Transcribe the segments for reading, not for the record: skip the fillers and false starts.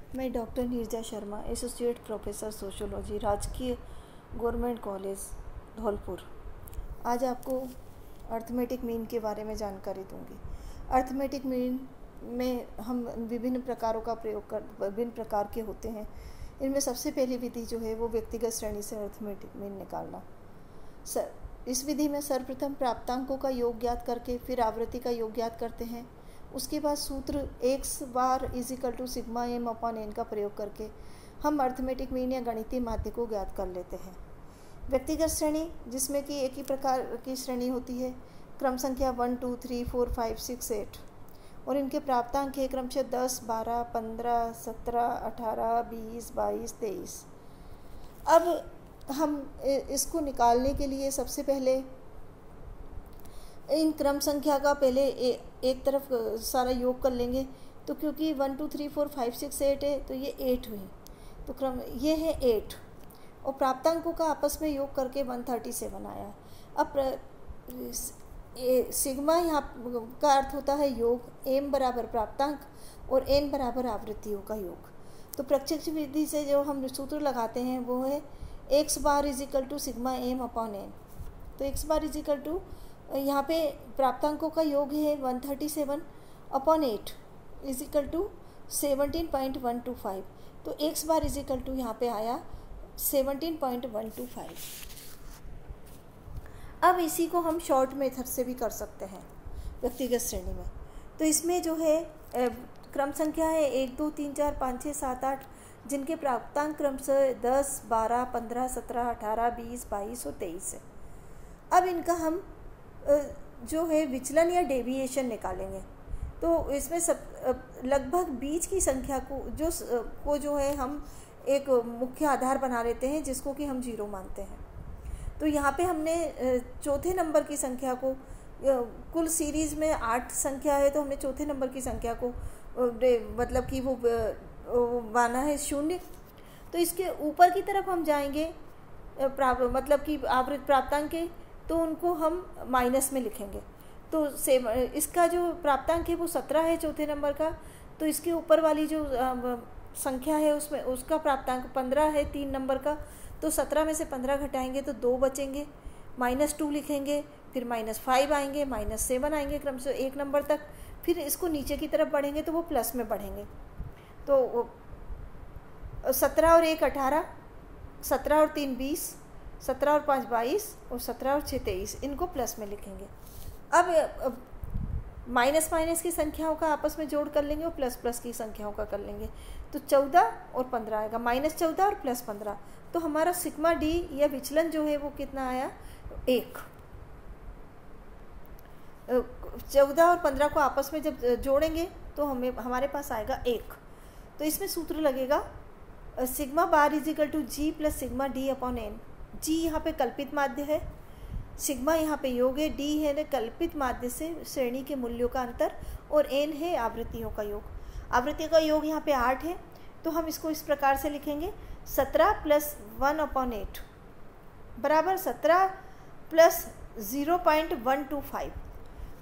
मैं doctor Neerja Sharma, associate professor sociology, राजकीय government college Dholpur. आज आपको अर्थमेटिक मीन के बारे में जानकारी दूंगी। अर्थमेटिक मीन में हम विभिन्न प्रकारों का प्रयोग कर विभिन्न प्रकार के होते हैं। इनमें सबसे पहली विधि जो है वो व्यक्तिगत श्रेणी से अर्थमेटिक मीन निकालना। इस विधि में सर्वप्रथम प्राप्तांकों का योग ज्ञात करके फिर आवृत्ति का योग ज्ञात करते हैं। उसके बाद सूत्र x bar is equal to sigma M upon N का प्रयोग करके हम अर्थमेटिक मीन या गणितीय माध्य को ज्ञात कर लेते हैं। व्यक्तिगत श्रेणी जिसमें कि एक ही प्रकार की श्रेणी होती है, क्रम संख्या 1 2 3 4 5 6 8 और इनके प्राप्तांक है क्रमशः 10 12 15 17 18 20 22 23। अब हम इसको निकालने के लिए सबसे पहले इन क्रम संख्या का पहले एक तरफ सारा योग कर लेंगे। तो क्योंकि 1 2 3 4 5 6 8 है तो ये 8 हुई, तो क्रम ये है 8 और प्राप्तांकों का आपस में योग करके 137 आया। अब सिग्मा यहाँ का अर्थ होता है योग, एम बराबर प्राप्तांक और एन बराबर आवृत्तियों का योग। तो प्रत्यक्ष विधि से जो हम सूत्र लगाते हैं वो है x bar is equal to sigma M upon N. तो x बार इजिकल टू यहाँ पे प्राप्तांकों का योग है 137 अपॉन 8 इजिकल टू 17.125। तो x बार इजिकल टू यहाँ पे आया 17.125। अब इसी को हम शॉर्ट मेथड से भी कर सकते हैं व्यक्तिगत श्रेणी में। तो इसमें जो है क्रम संख्या है 1 2 3 4 5 6 7 8 जिनके प्राप्तांक क्रम से 10 12 15 17 18 20 22 और 23 है। अब इनका हम जो है विचलन या डेविएशन निकालेंगे। तो इसमें सब लगभग बीच की संख्या को जो है हम एक मुख्य आधार बना लेते हैं जिसको कि हम 0 मानते हैं। तो यहाँ पे हमने चौथे नंबर की संख्या को, कुल सीरीज़ में 8 संख्या है तो हमने चौथे नंबर की संख्या को मतलब कि वो माना है 0। तो इसके ऊपर की तरफ हम जाएंगे मतलब कि प्राप्तांक के, तो उनको हम माइनस में लिखेंगे। तो इसका जो प्राप्तांक है वो 17 है चौथे नंबर का। तो इसके ऊपर वाली जो संख्या है उसमें उसका प्राप्तांक 15 है 3 नंबर का। तो 17 में से 15 घटाएंगे तो 2 बचेंगे, -2 लिखेंगे, फिर -5 आएंगे, -7 आएंगे क्रम से 1 नंबर तक। फिर इसको नीचे की तरफ बढ़ेंगे तो वो प्लस में बढ़ेंगे। तो 17 और 1 18, 17 और 3 20, 17 और 5 22 और 17 और 6 23, इनको प्लस में लिखेंगे। अब माइनस माइनस की संख्याओं का आपस में जोड़ कर लेंगे और प्लस प्लस की संख्याओं का कर लेंगे। तो 14 और 15 आएगा, -14 और +15। तो हमारा सिग्मा डी या विचलन जो है वो कितना आया, 1। 14 और 15 को आपस में जब जोड़ेंगे तो हमारे पास आएगा 1। तो इसमें सूत्र लगेगा sigma bar is equal to G plus sigma D upon N. G यहाँ पे कल्पित माध्य है, सिग्मा यहाँ पे योग है, डी है कल्पित माध्य से श्रेणी के मूल्यों का अंतर और एन है आवृत्तियों का योग। आवृत्तियों का योग यहाँ पे 8 है। तो हम इसको इस प्रकार से लिखेंगे 17 + 1 अपॉन 8 बराबर 17 + 0.125।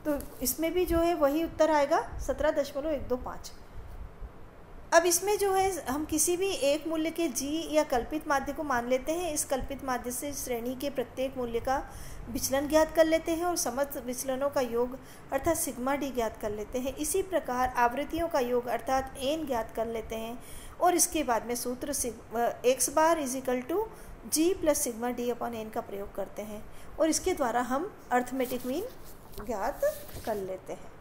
तो इसमें भी जो है वही उत्तर आएगा 17.125। अब इसमें जो है हम किसी भी एक मूल्य के जी या कल्पित माध्य को मान लेते हैं। इस कल्पित माध्य से श्रेणी के प्रत्येक मूल्य का विचलन ज्ञात कर लेते हैं और समस्त विचलनों का योग अर्थात सिग्मा डी ज्ञात कर लेते हैं। इसी प्रकार आवृत्तियों का योग अर्थात एन ज्ञात कर लेते हैं और इसके बाद में सूत्र x bar is equal to G plus sigma D upon N का प्रयोग करते हैं और इसके द्वारा हम अर्थमेटिक मीन ज्ञात कर लेते हैं।